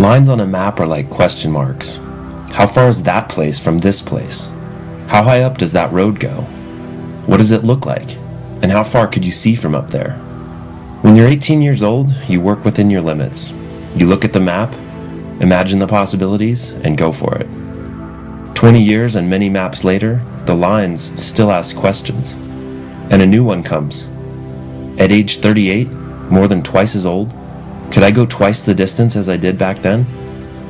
Lines on a map are like question marks. How far is that place from this place? How high up does that road go? What does it look like? And how far could you see from up there? When you're 18 years old, you work within your limits. You look at the map, imagine the possibilities, and go for it. 20 years and many maps later, the lines still ask questions. And a new one comes. At age 38, more than twice as old, could I go twice the distance as I did back then?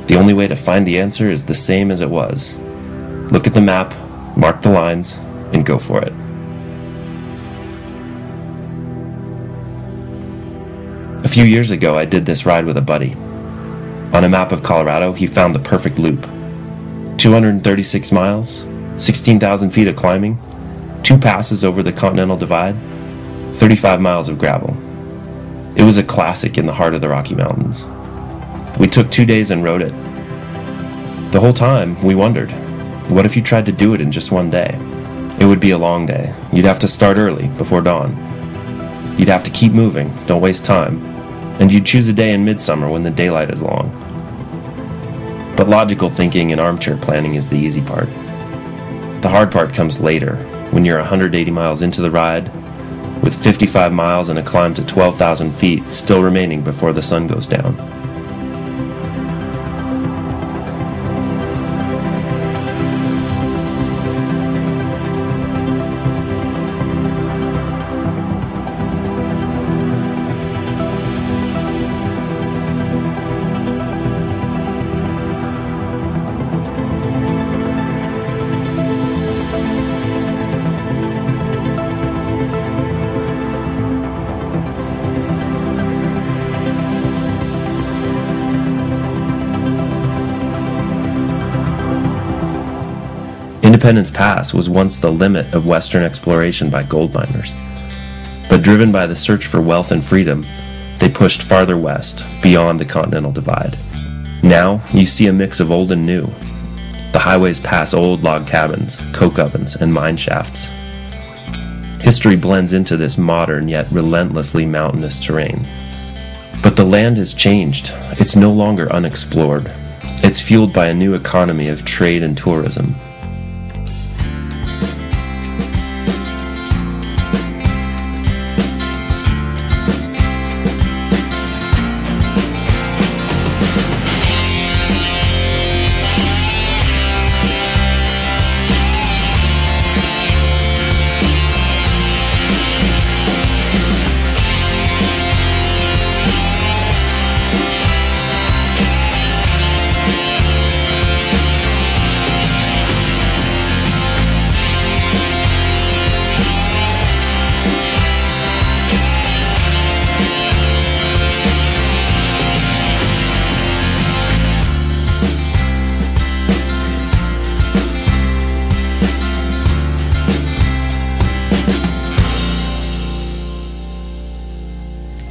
The only way to find the answer is the same as it was. Look at the map, mark the lines, and go for it. A few years ago, I did this ride with a buddy. On a map of Colorado, he found the perfect loop. 236 miles, 16,000 feet of climbing, 2 passes over the Continental Divide, 35 miles of gravel. It was a classic in the heart of the Rocky Mountains. We took 2 days and rode it. The whole time, we wondered, what if you tried to do it in just one day? It would be a long day. You'd have to start early, before dawn. You'd have to keep moving, don't waste time, and you'd choose a day in midsummer when the daylight is long. But logical thinking and armchair planning is the easy part. The hard part comes later, when you're 180 miles into the ride, with 55 miles and a climb to 12,000 feet still remaining before the sun goes down. Independence Pass was once the limit of Western exploration by gold miners. But driven by the search for wealth and freedom, they pushed farther west, beyond the Continental Divide. Now, you see a mix of old and new. The highways pass old log cabins, coke ovens, and mine shafts. History blends into this modern yet relentlessly mountainous terrain. But the land has changed. It's no longer unexplored. It's fueled by a new economy of trade and tourism.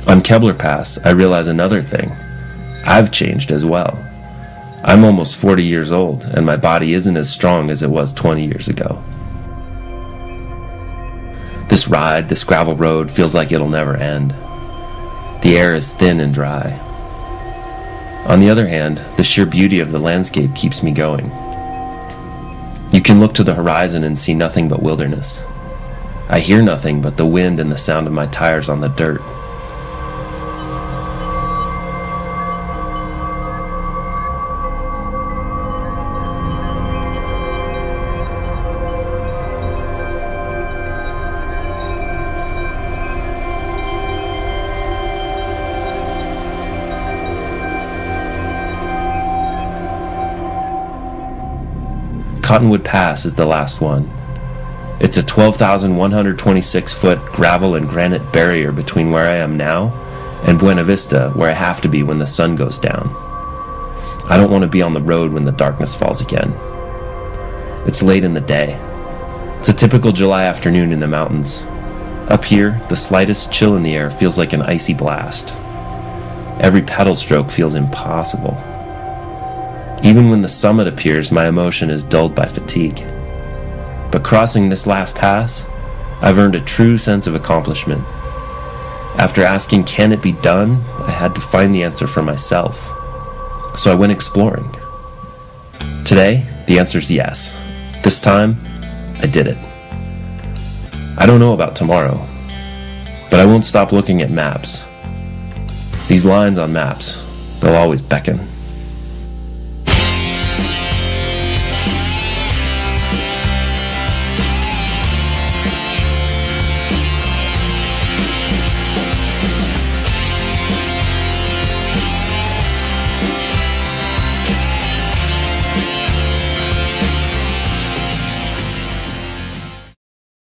On Kebler Pass, I realize another thing. I've changed as well. I'm almost 40 years old, and my body isn't as strong as it was 20 years ago. This ride, this gravel road, feels like it'll never end. The air is thin and dry. On the other hand, the sheer beauty of the landscape keeps me going. You can look to the horizon and see nothing but wilderness. I hear nothing but the wind and the sound of my tires on the dirt. Cottonwood Pass is the last one. It's a 12,126-foot gravel and granite barrier between where I am now and Buena Vista, where I have to be when the sun goes down. I don't want to be on the road when the darkness falls again. It's late in the day. It's a typical July afternoon in the mountains. Up here, the slightest chill in the air feels like an icy blast. Every pedal stroke feels impossible. Even when the summit appears, my emotion is dulled by fatigue. But crossing this last pass, I've earned a true sense of accomplishment. After asking, can it be done, I had to find the answer for myself. So I went exploring. Today, the answer is yes. This time, I did it. I don't know about tomorrow, but I won't stop looking at maps. These lines on maps, they'll always beckon.